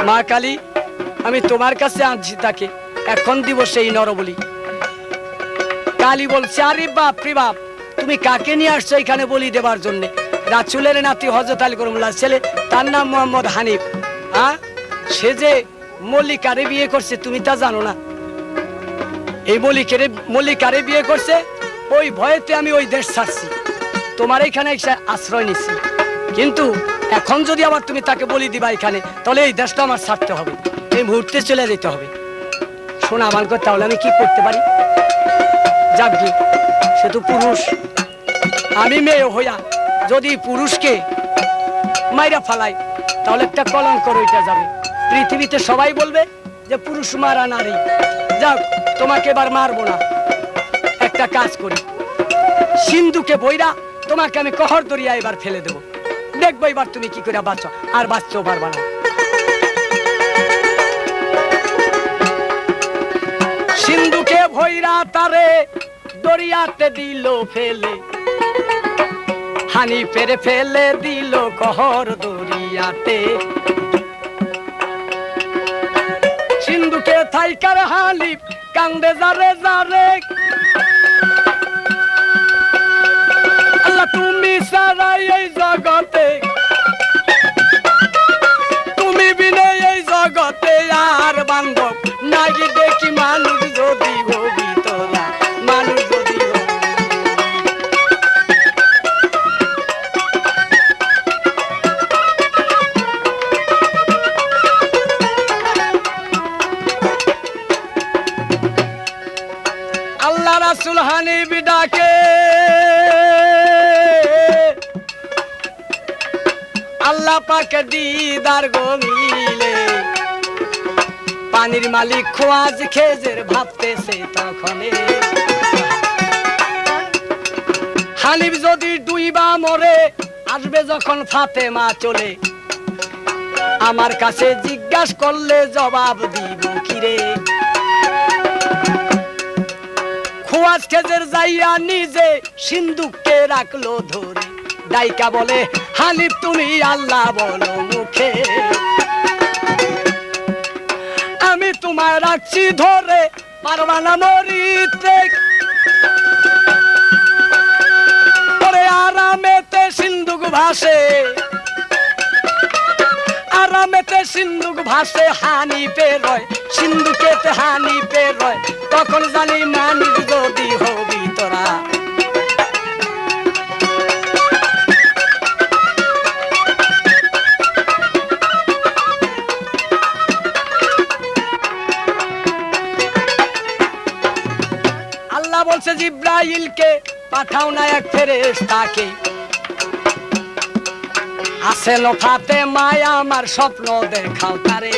মা কালী আমি তোমার কাছে আনছি তাকে এখন দিব সেই নরবলি কালী বলছে আরে বাপ রে বাপ তুমি কাকে নিয়ে আসছো এখানে বলি দেবার জন্য রাসূলের নাতি হযরত আলী করমুল্লাহর ছেলে তার নাম মোহাম্মদ হানিফ হ্যাঁ সে যে মল্লিকারে বিয়ে করছে তুমি তা জানো না এই মল্লিকারে বিয়ে করছে ওই ভয়েতে আমি ওই দেশ ছাড়ছি তোমার এখানে এসে আশ্রয় নিচ্ছি কিন্তু এখন যদি আবার তুমি তাকে বলি দিবা এখানে তাহলে এই দেশটা আমার ছাড়তে হবে এই মুহূর্তে চলে যেতে হবে শোনা আমার কথা তাহলে আমি কি করতে পারি যাক গে সে তো পুরুষ আমি মেয়ে হইয়া যদি পুরুষকে মাইরা ফালাই তাহলে একটা কলঙ্ক রইটা যাবে পৃথিবীতে সবাই বলবে যে পুরুষ মারা নারী যাক তোমাকে এবার মারবো না একটা কাজ করি সিন্ধুকে বইরা তোমাকে আমি কহর দরিয়া এবার ফেলে দেবো দেখবো এবার তুমি কি করে বাঁচো আর বাঁচতেও পারবা না সিন্ধুকে ভৈরা তারে দরিয়াতে দিল ফেলে হানিফের ফেলে দিল কহর দরিয়াতে সিন্ধুকে থাইকার হানিফ কান্দে যারে যারে আল্লাহ তুমি সারাই এই জগতে তুমি বিনে এই জগতে আর বান্ধব নাই দেখি মানুষ যদি হবি তোরা মানুষ যদি আল্লাহ রাসূল হানিফ ডাকে আল্লাহ পাক দিদার গমিলে পানির মালিক খোয়াজ খেজের ভাবতেছে তখনে হানিফ যদি ডুইবা মরে আসবে যখন ফাতেমা চলে আমার কাছে জিজ্ঞাসা করলে জবাব দিব কিরে খোয়াজ খেজের যাইয়া নিজে সিন্ধুককে রাখলো ধরে ডাইকা বলে হানিফ তুমি আল্লাহ বলো মুখে আমি তোমায় রাখছি ধরে পারবা না মরিতে ওরে আরামেতে সিন্ধুক ভাসে আরামেতে সিন্ধুক ভাসে হানিফের রয় সিন্ধুকেতে হানিফের রয় তখন জানি মানুষ যদি হবি তোরা বলছে জিব্রাইলকে পাঠাও না এক ফেরেশতাকে আসেল ফাতেমা আমার স্বপ্ন দেখাও তারে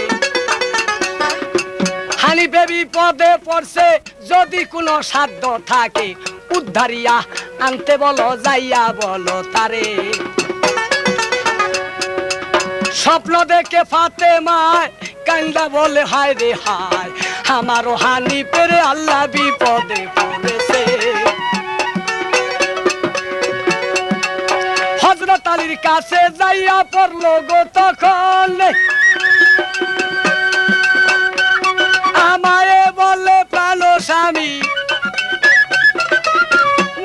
হানিফে বিপদে পড়ছে যদি কোনো সাধ্য থাকে উদ্ধারিয়া আনতে বলো যাইয়া বলো তারে স্বপ্ন দেখে ফাতেমায় কান্দা বলে হায় রে হায়, আমারও হানিফের আল্লাহ বিপদে পড়েছে। হযরত আলীর কাছে যাইয়া পড়ল গো তখন, আমায় বলে প্রাণ স্বামী,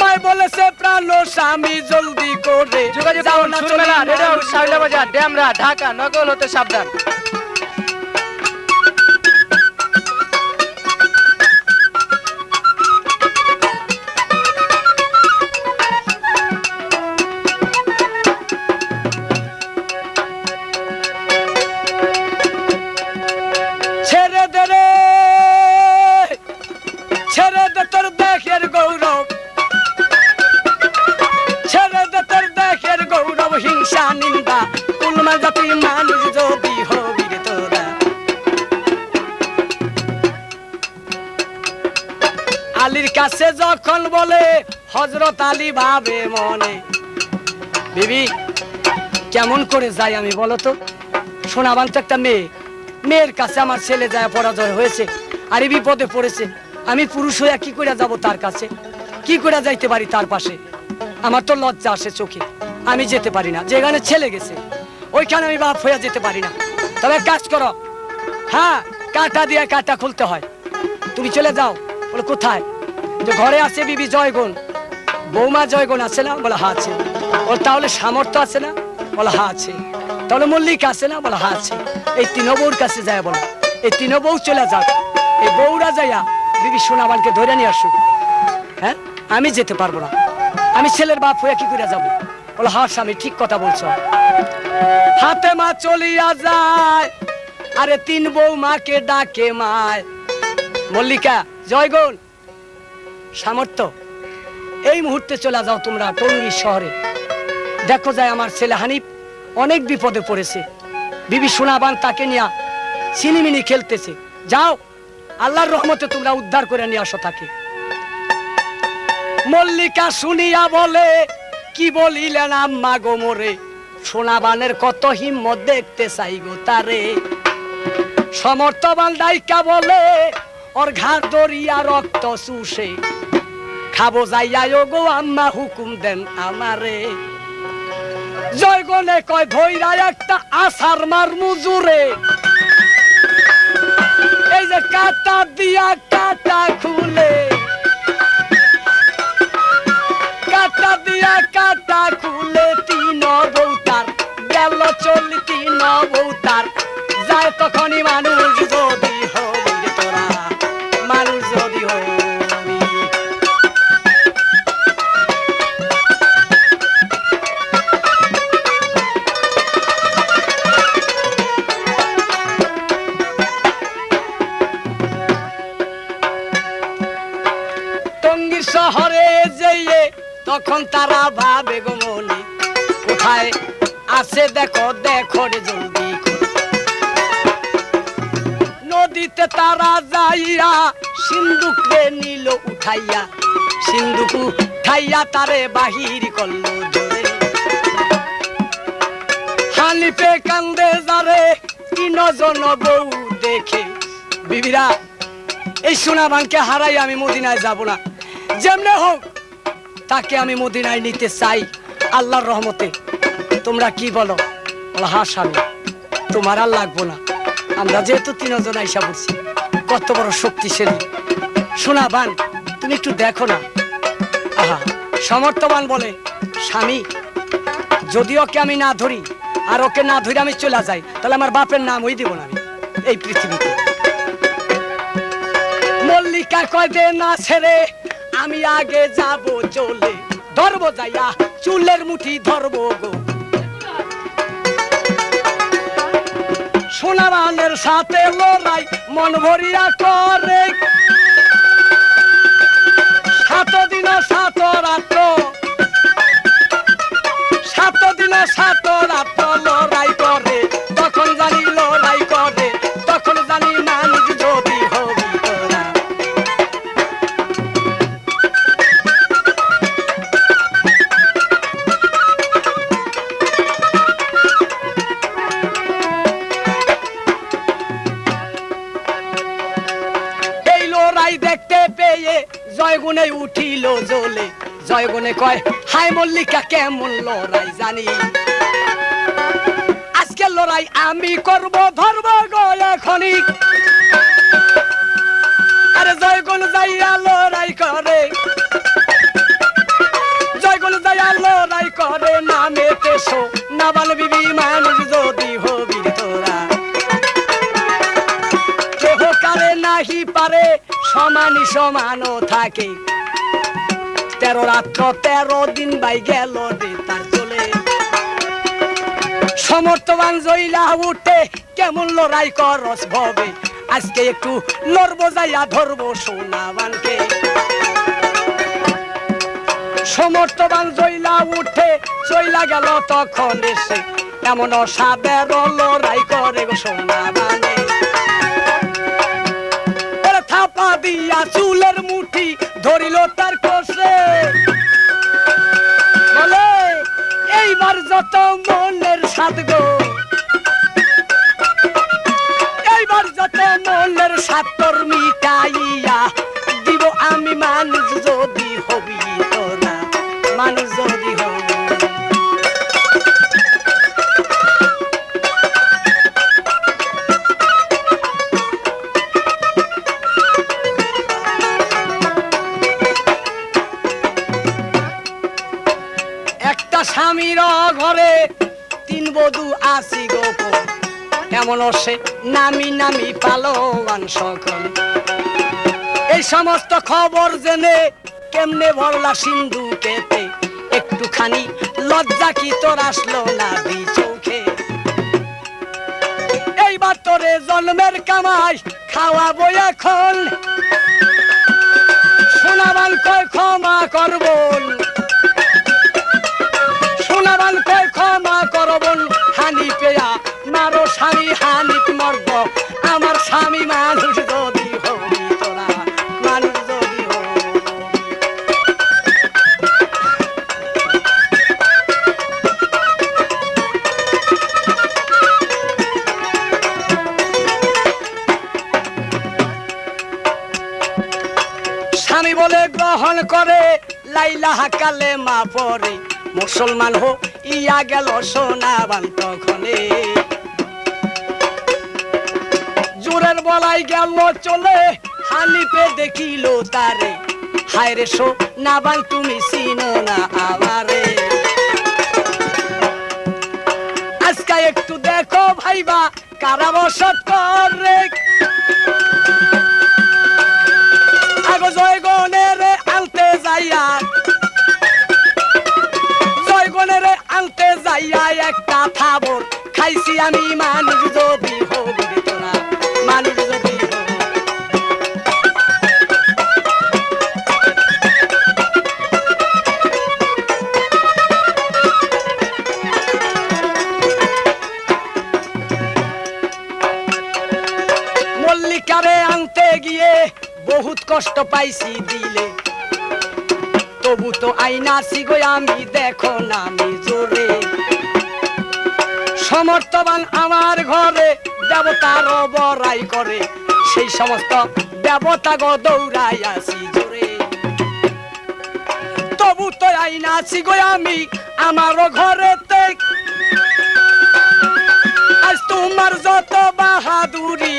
মায় বলেছে প্রাণ স্বামী জলদি করে যোগাযোগ যাও করুন না সুরমেলা চলে রেডিও হাউস শাহরিলা বাজার ড্যামরা ঢাকা, নকল হতে সাবধান। ছেড়ে দে রে, ছেড়ে দে তোর দেশের গৌরব, ছেড়ে দে তোর দেশের গৌরব, হিংসা নিন্দা কুলমা জাতি মানুষ যদি হবি রে তোরা। আলীর কাছে যখন বলে হযরত আলী ভাবে মনে, বিবি কেমন করে যাই আমি বলো তো, শোনাবান তো একটা মেয়ে, মেয়ের কাছে আমার ছেলে যায় পরাজয় হয়েছে আর এই বিপদে পড়েছে, আমি পুরুষ হইয়া কি করে যাব তার কাছে, কি করে যাইতে পারি তার পাশে, আমার তো লজ্জা আসে চোখে, আমি যেতে পারি না, যেখানে ছেলে গেছে ওইখানে আমি বাপ হইয়া যেতে পারি না। তবে এক কাজ করো, হ্যাঁ কাঁটা দিয়ে কাঁটা খুলতে হয়, তুমি চলে যাও। বলে কোথায়? যে ঘরে আছে বিবি জয়গুণ, বৌমা জয়গুণ আছে না? বলে হ্যাঁ আছে। ওর তাহলে সামর্থ্য আছে না? বলে হ্যাঁ আছে। তাহলে মল্লিক আছে না? বলে হ্যাঁ আছে। এই তিন বউর কাছে যায়, বলো এই তিন বউ চলে যাক, এই বউরা যাইয়া বিবি সোনাবানকে ধরে নিয়ে আসুক। হ্যাঁ আমি যেতে পারবো না, আমি ছেলের বাপ হয়ে কি করে যাবো? বলে হ্যাঁ স্বামী ঠিক কথা বলছো। ফাতেমা চলিয়া যায়, আরে তিন বউ মাকে ডাকে মায়, মল্লিকা জয়গুণ সামর্থ্য এই মুহূর্তে চলে যাও তোমরা টঙ্গী শহরে, দেখো যায় আমার ছেলে হানিফ অনেক বিপদে পড়েছে, বিবি সোনাবান তাকে নিয়ে সিনিমিনি খেলতেছে, যাও আল্লাহর রহমতে তোমরা উদ্ধার করে নিয়ে আসো তাকে। মল্লিকা শুনিয়া বলে কি বলিলেন আম্মা গো মোরে, সোনাবানের কত হিম্মত দেখতে চাই গো তারে। সমর্থবান ডাইকা বলে ওর ঘাট দরিয়া রক্ত চুষে, খাবো যাইয়া গো আম্মা হুকুম দেন আমারে। জয়গণে কয় ধইরা একটা আসার মার মুজুরে, এই যে কাটা দিয়া কাটা খুলে, কাটা দিয়া কাটা খুলে তিন বউতার গেল চলি, তিন বউতার যায় তখনই মানুষ যদি হবি রে তোরা, মানুষ যদি হবি। টঙ্গী শহরে যেয়ে তখন তারা ভাবে গো মনে, কোথায় আছে দেখো দেখো রে জলদি করে। নদীতে তারা যাইয়া সিন্ধুক রে নিল উঠাইয়া, সিন্ধুক উঠাইয়া তারে বাহির করলো জোরে। হানিফে কান্দে যারে তিনজন বউ দেখে, বিবিরা এই সোনাবানকে হারাই আমি মদিনায় যাব না, যেমনে হোক তাকে আমি মদিনায় নিতে চাই আল্লাহর রহমতে। তোমরা কি বলো? হ্যাঁ স্বামী তোমার আর লাগবো না, আমরা যেহেতু তিনজন আইসা পড়ছি, কত বড় শক্তিশালী সোনাবান, তুমি একটু দেখো না। আহা সমর্থবান বলে স্বামী যদি ওকে আমি না ধরি আর ওকে না ধরে আমি চলে যাই, তাহলে আমার বাপের নাম ওই দিব না আমি এই পৃথিবীতে। মল্লিকা কয় দে না ছেড়ে আমি আগে যাব চলে, ধরবো যাইয়া চুলের মুঠি ধরবো গো। সোনাবানের সাথে লড়াই মন ভরিয়া করে, 7 দিন 7 রাত্র, 7 দিন 7 রাত্র লড়াই করে, তখন জানি লড়াই করে, তখন জানি মানুষ যদি হবি তোরা। পেয়ে জয়গুণে উঠিল জ্বলে জয়গুণে কয় হাই মল্লিকা কেমন লড়াই জানি আজকে লড়াই আমি করব ধরব গো এখনই আরে জয়গুণ যাইয়া লড়াই করে জয়গুণ যাইয়া লড়াই করে নামে তেসো নাবাল বিবি মানুষ যদি হবি তোরা কেহ কারে নাহি পারে সমানি সমানও থাকে 13 রাত্র 13 দিন বাই গেল রে তার চলে সমর্থবান জইলা উঠে কেমন লড়াই করস ভবে আজকে একটু লড়বো যাইয়া ধরবো সোনাবানকে সমর্থবান জইলা উঠে চইলা গেল তখন এসে এমন অসাধারণ লড়াই করে গো সোনাবানে থাপা দিয়া চুলের মুঠি ধরিল তার কোষে বলে এইবার যত মনের সাধ গো এইবার যত মনের সাধ তোর মিটাইয়া দিব আমি মানুষ যদি হবি তোরা মানুষ যদি হবি স্বামীর ঘরে 3 বধূ আসি গোপন এমন সে নামি নামি পালোয়ান সকল এই সমস্ত খবর জেনে কেমনে ভরলা সিন্ধু কেতে একটুখানি লজ্জা কি তোর আসলো না দি চোখে এইবার তোরে জন্মের কামাই খাওয়াবো এখন সোনাবান কয় ক্ষমা করবন সোনাবান কয় ক্ষমা করবন হানি পেয়া মারো স্বামী হানিত মরব আমার স্বামী মানুষ যদি হবি তোরা মানুষ যদি হবি স্বামী বলে গ্রহণ করে লাইলা কালে মা পরে মুসলমান হো ইয়া গেল সোনাবান তখনে জোরের বলাই গেল চলে হানিপে দেখিল তারে হায় রে সোনাবান তুমি চিনো না আমারে আজকে একটু দেখো ভাইবা কারা বসত করে আগো জয়গণের আনতে যাইয়া জয়গণের আনতে যাইয়া একটা থাবর খাইছি আমি মানুষ যদি হবি তোরা মানুষ যদি মল্লিকারে আনতে গিয়ে বহুত কষ্ট পাইছি দিলে তবু তো আইনাছি গো আমি দেখো না আমি জোরে সমর্থবান আমার ঘরে দেবতার বড়াই করে সেই সমস্ত দেবতা গো দৌড়াই আসি জোরে তবু তো আইনাছি গো আমি আমার ঘরেতে আজ তোমার যত বাহাদুরি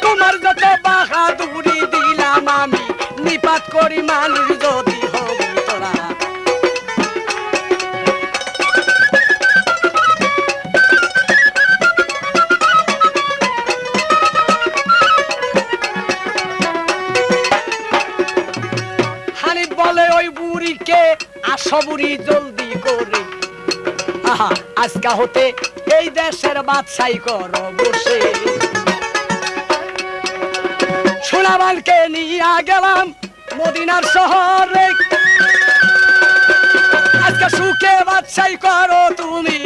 তোমার যত বাহাদুরি দিলাম আমি নিপাত করি মানুষ যদি হবি তোরা হানিফ বলে ওই বুড়িকে আসো বুড়ি জলদি করে আহা আজকা হতে এই দেশের বাদশাই করো বসে সোনাবানকে নিয়ে গেলাম মদিনার শহরে আজকে সুখে বাদশাই করো তুমি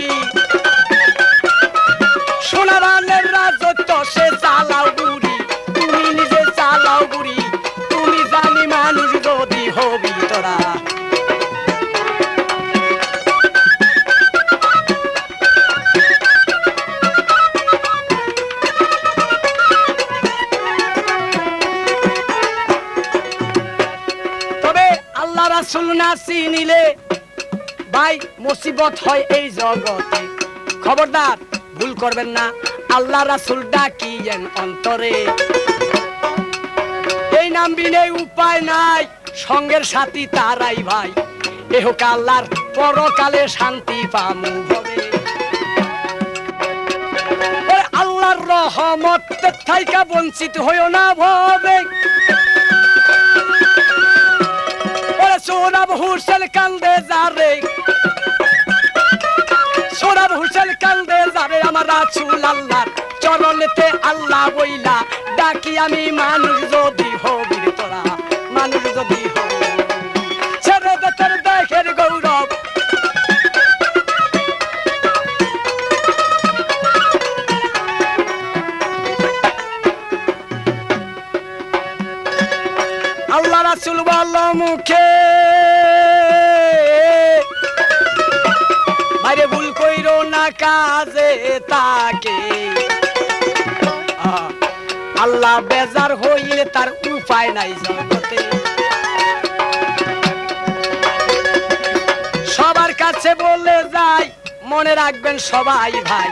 সোনাবানের রাজত্ব সে চালাও বুড়ি তুমি নিজে চালাও বুড়ি তুমি জানি মানুষ যদি হবি তোরা রাসূল না চিনিলে ভাই মুসিবত হয় এই জগতে। খবরদার ভুল করবেন না, আল্লাহ রাসূল ডাকিয়েন অন্তরে। এই নাম বিনে উপায় নাই, সঙ্গের সাথী তারাই ভাই, এহোক আল্লাহর পরকালে শান্তি পামু হবে। আল্লাহর রহমত থাইকা বঞ্চিত হইও না ভবে। সোনাব হুসেন কান্দে যারে, সোনাব হুসেন কান্দে যারে আমার রাসূল আল্লাহর চরণেতে আল্লাহ বইলা ডাকি আমি মানুষ যদি হবি তোরা, মানুষ যদি হবি ছেড়ে দে তোর দেহের গৌরব। আল্লাহ রাসূল বলল মুখে বাইরে ভুল কইরো না কাজে তাকে, আল্লাহ বেজার হইলে তার উপায় নাই জগতে। সবার কাছে বলে যাই মনে রাখবেন সবাই ভাই,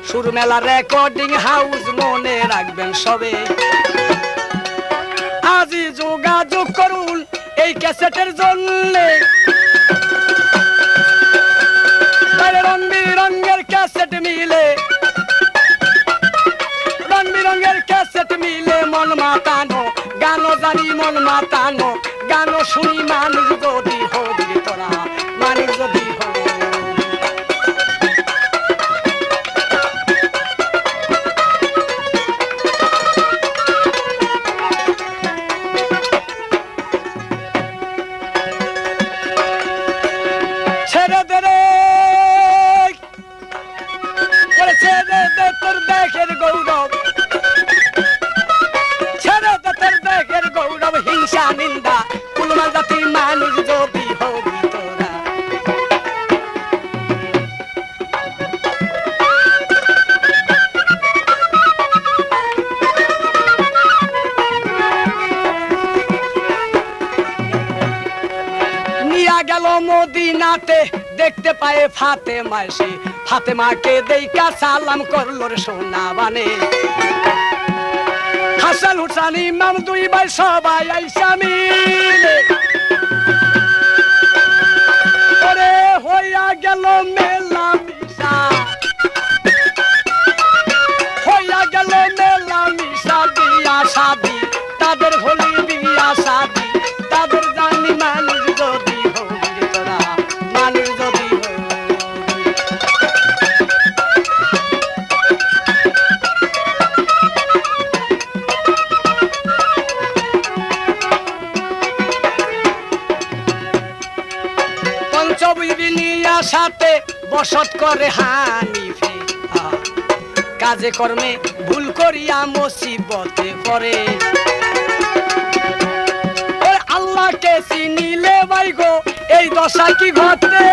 সুরমেলা রেকর্ডিং হাউস মনে রাখবেন সবে। আজই যোগাযোগ করুন এই ক্যাসেটের জন্য, রং বিরঙ্গের ক্যাসেট মিলে, রং বিরঙ্গের ক্যাসেট মিলে মন মাতানো, গানও জানি মন মাতানো, গানও শুনি মানুষ যদি হবি তোরা, মানুষ যদি হবি। ছেড়ে দে রে ছেড়ে দে তোর দেহের গৌরব, ছেড়ে দে তোর দেহের গৌরব, হিংসা নিন্দা কুলমা জাতি মানুষ যদি হবি তোরা। নিয়া গেল মদিনাতে দেখতে পায়ে ফাতেমা, সে ফাতেমাকে দেইকা সালাম করলো রে সোনা বানে। হাসান হুসাইন ইমাম দুই ভাই সবাই আইসা মিলে, ওরে হইয়া গেল মেলা মিশা, হইয়া গেল মেলা মিশা, বিয়া শাদি তাদের হলি বিয়া শাদি, তাদের জানি মানুষ যদি হবি তোরা, মানুষ যদি হবি। পঞ্চবিবিনিয়া সাথে বসত করে হানিফে, কাজে কর্মে ভুল করিয়া মুসিবতে পড়ে। আল্লাহকে চিনিলে ভাই গো এই দশা কি ঘটে।